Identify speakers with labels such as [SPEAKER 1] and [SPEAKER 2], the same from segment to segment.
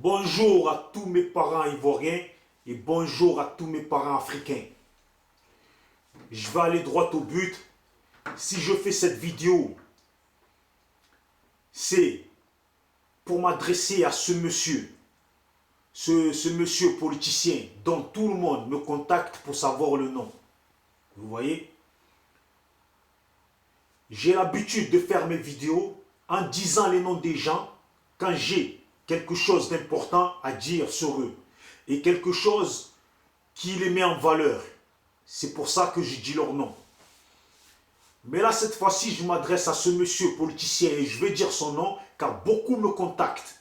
[SPEAKER 1] Bonjour à tous mes parents ivoiriens et bonjour à tous mes parents africains. Je vais aller droit au but. Si je fais cette vidéo, c'est pour m'adresser à ce monsieur, ce monsieur politicien dont tout le monde me contacte pour savoir le nom. Vous voyez? J'ai l'habitude de faire mes vidéos en disant les noms des gens quand j'ai quelque chose d'important à dire sur eux et quelque chose qui les met en valeur. C'est pour ça que je dis leur nom. Mais là, cette fois-ci, je m'adresse à ce monsieur politicien et je vais dire son nom car beaucoup me contactent.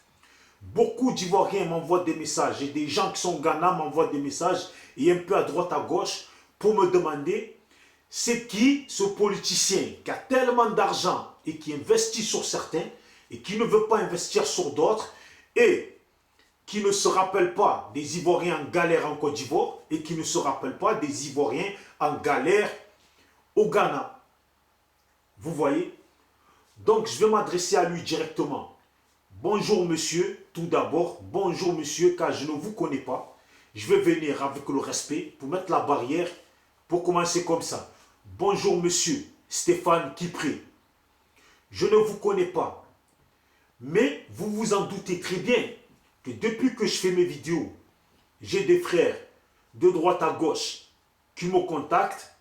[SPEAKER 1] Beaucoup d'Ivoiriens m'envoient des messages et des gens qui sont au Ghana m'envoient des messages et un peu à droite à gauche pour me demander c'est qui ce politicien qui a tellement d'argent et qui investit sur certains et qui ne veut pas investir sur d'autres et qui ne se rappelle pas des Ivoiriens en galère en Côte d'Ivoire et qui ne se rappelle pas des Ivoiriens en galère au Ghana. Vous voyez? Donc je vais m'adresser à lui directement. Bonjour monsieur, tout d'abord, bonjour monsieur, car je ne vous connais pas. Je vais venir avec le respect pour mettre la barrière, pour commencer comme ça. Bonjour monsieur Stéphane Kipré. Je ne vous connais pas, mais vous vous en doutez très bien que depuis que je fais mes vidéos, j'ai des frères de droite à gauche qui me contactent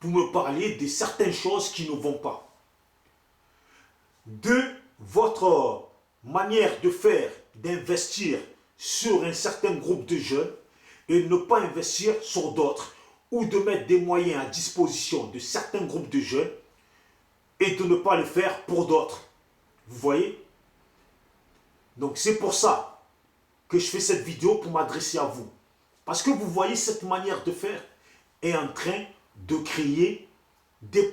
[SPEAKER 1] pour me parler de certaines choses qui ne vont pas. De votre manière de faire, d'investir sur un certain groupe de jeunes et ne pas investir sur d'autres, ou de mettre des moyens à disposition de certains groupes de jeunes et de ne pas le faire pour d'autres. Vous voyez? Donc c'est pour ça que je fais cette vidéo pour m'adresser à vous. Parce que vous voyez, cette manière de faire est en train de créer des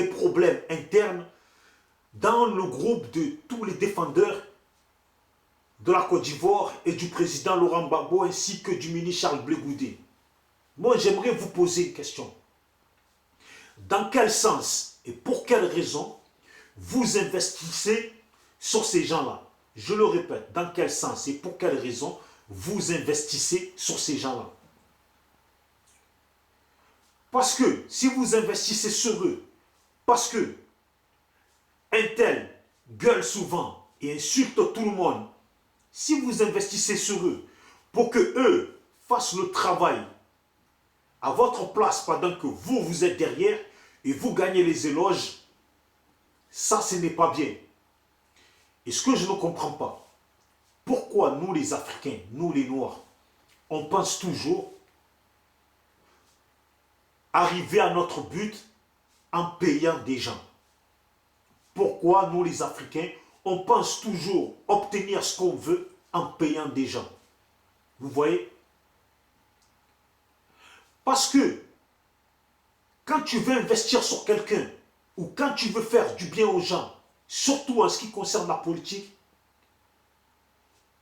[SPEAKER 1] problèmes internes dans le groupe de tous les défendeurs de la Côte d'Ivoire et du président Laurent Gbagbo ainsi que du ministre Charles Blé Goudé. Moi, j'aimerais vous poser une question. Dans quel sens et pour quelle raison vous investissez sur ces gens-là? Je le répète, dans quel sens et pour quelle raison vous investissez sur ces gens-là? Parce que si vous investissez sur eux, parce que un tel gueule souvent et insulte tout le monde, si vous investissez sur eux pour que eux fassent le travail à votre place pendant que vous êtes derrière et vous gagnez les éloges, ça ce n'est pas bien. Et ce que je ne comprends pas, pourquoi nous les Africains, nous les Noirs, on pense toujours arriver à notre but en payant des gens? Pourquoi nous les Africains, on pense toujours obtenir ce qu'on veut en payant des gens? Vous voyez? Parce que quand tu veux investir sur quelqu'un ou quand tu veux faire du bien aux gens, surtout en ce qui concerne la politique,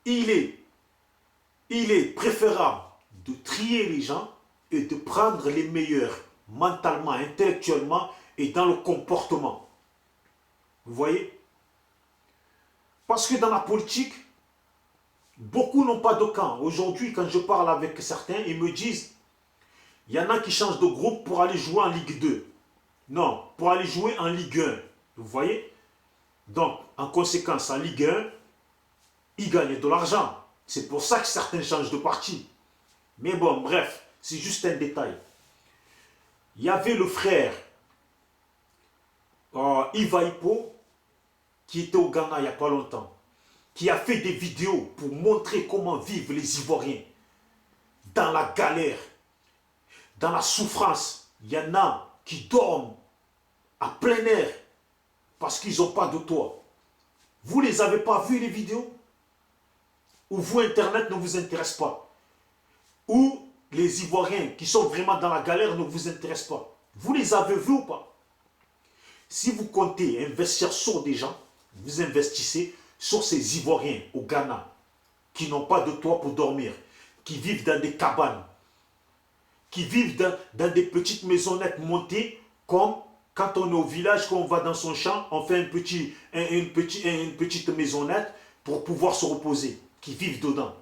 [SPEAKER 1] il est préférable de trier les gens et de prendre les meilleurs mentalement, intellectuellement et dans le comportement. Vous voyez? Parce que dans la politique, beaucoup n'ont pas de camp. Aujourd'hui, quand je parle avec certains, ils me disent il y en a qui changent de groupe pour aller jouer en Ligue 2. Non, pour aller jouer en Ligue 1. Vous voyez? Donc, en conséquence, en Ligue 1, ils gagnent de l'argent. C'est pour ça que certains changent de parti. Mais bon, bref, c'est juste un détail. Il y avait le frère Iva Hippo, qui était au Ghana il n'y a pas longtemps, qui a fait des vidéos pour montrer comment vivent les Ivoiriens dans la galère, dans la souffrance. Il y en a qui dorment à plein air parce qu'ils n'ont pas de toit. Vous ne les avez pas vus les vidéos? Ou vous, Internet ne vous intéresse pas? Ou les Ivoiriens qui sont vraiment dans la galère ne vous intéressent pas? Vous les avez vus ou pas? Si vous comptez investir sur des gens, vous investissez sur ces Ivoiriens au Ghana qui n'ont pas de toit pour dormir, qui vivent dans des cabanes, qui vivent dans des petites maisonnettes montées comme quand on est au village, quand on va dans son champ, on fait une petite maisonnette pour pouvoir se reposer. qui vivent dedans.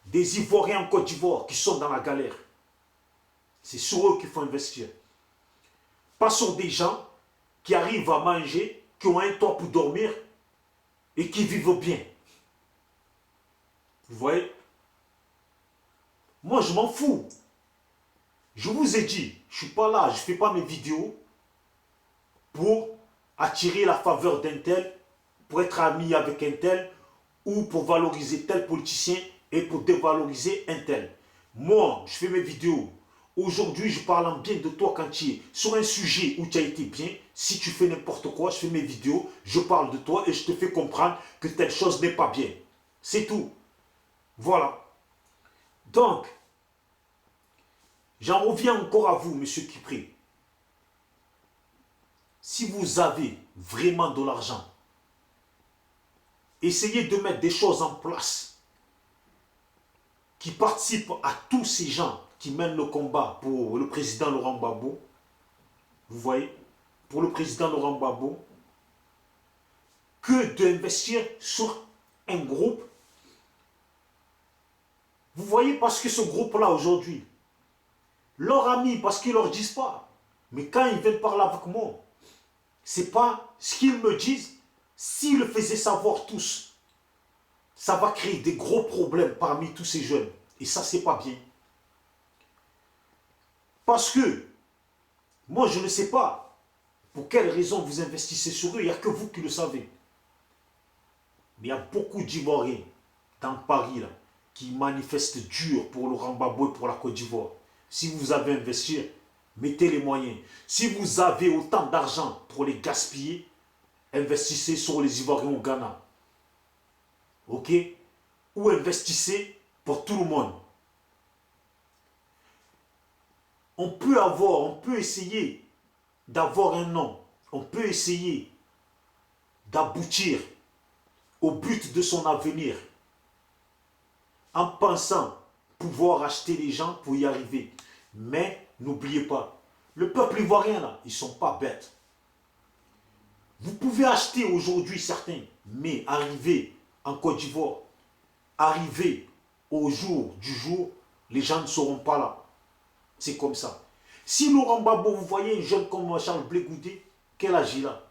[SPEAKER 1] Des Ivoiriens en Côte d'Ivoire qui sont dans la galère. C'est sur eux qu'il faut investir. Pas sur des gens qui arrivent à manger, qui ont un toit pour dormir et qui vivent bien. Vous voyez? Moi, je m'en fous. Je vous ai dit, je ne suis pas là, je ne fais pas mes vidéos pour attirer la faveur d'un tel, pour être ami avec un tel, ou pour valoriser tel politicien et pour dévaloriser un tel. Moi, je fais mes vidéos. Aujourd'hui, je parle en bien de toi quand tu es sur un sujet où tu as été bien. Si tu fais n'importe quoi, je fais mes vidéos, je parle de toi et je te fais comprendre que telle chose n'est pas bien. C'est tout. Voilà. Donc, j'en reviens encore à vous, monsieur Kipré. Si vous avez vraiment de l'argent, essayez de mettre des choses en place qui participent à tous ces gens qui mènent le combat pour le président Laurent Gbagbo. Vous voyez, pour le président Laurent Gbagbo, que d'investir sur un groupe. Vous voyez, parce que ce groupe-là aujourd'hui, leurs amis, parce qu'ils ne leur disent pas, mais quand ils viennent parler avec moi, c'est pas ce qu'ils me disent. S'ils le faisaient savoir tous, ça va créer des gros problèmes parmi tous ces jeunes. Et ça, c'est pas bien. Parce que, moi, je ne sais pas pour quelle raison vous investissez sur eux. Il n'y a que vous qui le savez. Mais il y a beaucoup d'Ivoiriens dans Paris là, qui manifestent dur pour Laurent Gbagbo et pour la Côte d'Ivoire. Si vous avez investi, mettez les moyens. Si vous avez autant d'argent pour les gaspiller, investissez sur les Ivoiriens au Ghana. Ok? Ou investissez pour tout le monde. On peut essayer d'avoir un nom. On peut essayer d'aboutir au but de son avenir en pensant pouvoir acheter les gens pour y arriver. Mais n'oubliez pas, le peuple ivoirien là, ils ne sont pas bêtes. Vous pouvez acheter aujourd'hui certains, mais arriver en Côte d'Ivoire, arriver au jour du jour, les gens ne seront pas là. C'est comme ça. Si Laurent Gbagbo, vous voyez un jeune comme Charles Blé Goudé, quel âge il a?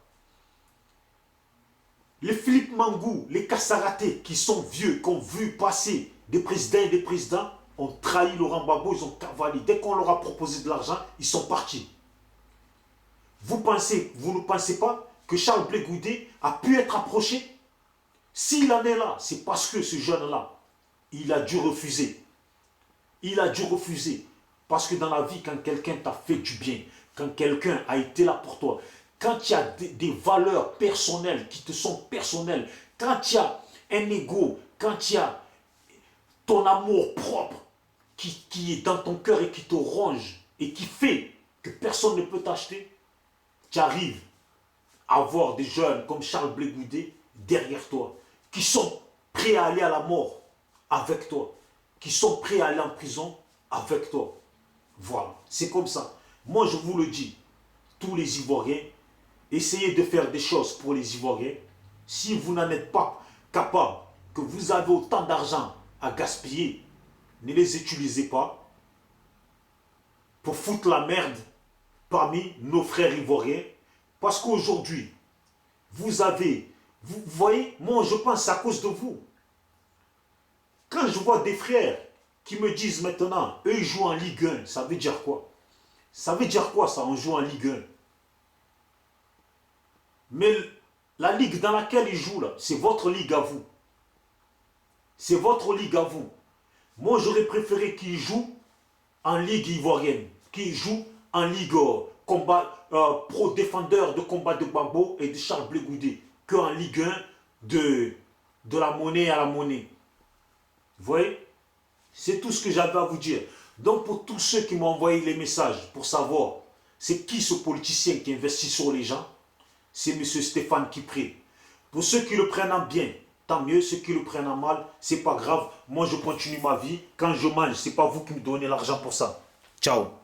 [SPEAKER 1] Les Philippe Mangou, les Kassaraté qui sont vieux, qui ont vu passer des présidents et des présidents, ont trahi Laurent Gbagbo, ils ont cavalé. Dès qu'on leur a proposé de l'argent, ils sont partis. Vous ne pensez pas que Charles Blé Goudé a pu être approché? S'il en est là, c'est parce que ce jeune-là, il a dû refuser. Il a dû refuser. Parce que dans la vie, quand quelqu'un t'a fait du bien, quand quelqu'un a été là pour toi, quand il y a des valeurs personnelles qui te sont personnelles, quand il y a un ego, quand il y a ton amour propre qui est dans ton cœur et qui te ronge et qui fait que personne ne peut t'acheter, tu arrives à avoir des jeunes comme Charles Blé Goudé derrière toi, qui sont prêts à aller à la mort avec toi, qui sont prêts à aller en prison avec toi. Voilà, c'est comme ça. Moi, je vous le dis, tous les Ivoiriens, essayez de faire des choses pour les Ivoiriens. Si vous n'en êtes pas capable, que vous avez autant d'argent à gaspiller, ne les utilisez pas pour foutre la merde parmi nos frères ivoiriens. Parce qu'aujourd'hui, vous voyez, moi je pense à cause de vous. Quand je vois des frères qui me disent maintenant, eux ils jouent en Ligue 1, ça veut dire quoi? Ça veut dire quoi ça, on joue en Ligue 1? Mais la ligue dans laquelle ils jouent là, c'est votre ligue à vous. C'est votre ligue à vous. Moi j'aurais préféré qu'ils jouent en Ligue ivoirienne, qu'ils jouent en Ligue pro défendeur de combat de Gbagbo et de Charles Blé Goudé, qu'en Ligue 1 de la monnaie à la monnaie. Vous voyez? C'est tout ce que j'avais à vous dire. Donc pour tous ceux qui m'ont envoyé les messages pour savoir c'est qui ce politicien qui investit sur les gens, c'est M. Stéphane Kipré. Pour ceux qui le prennent en bien, tant mieux. Ceux qui le prennent en mal, c'est pas grave. Moi je continue ma vie. Quand je mange, c'est pas vous qui me donnez l'argent pour ça. Ciao.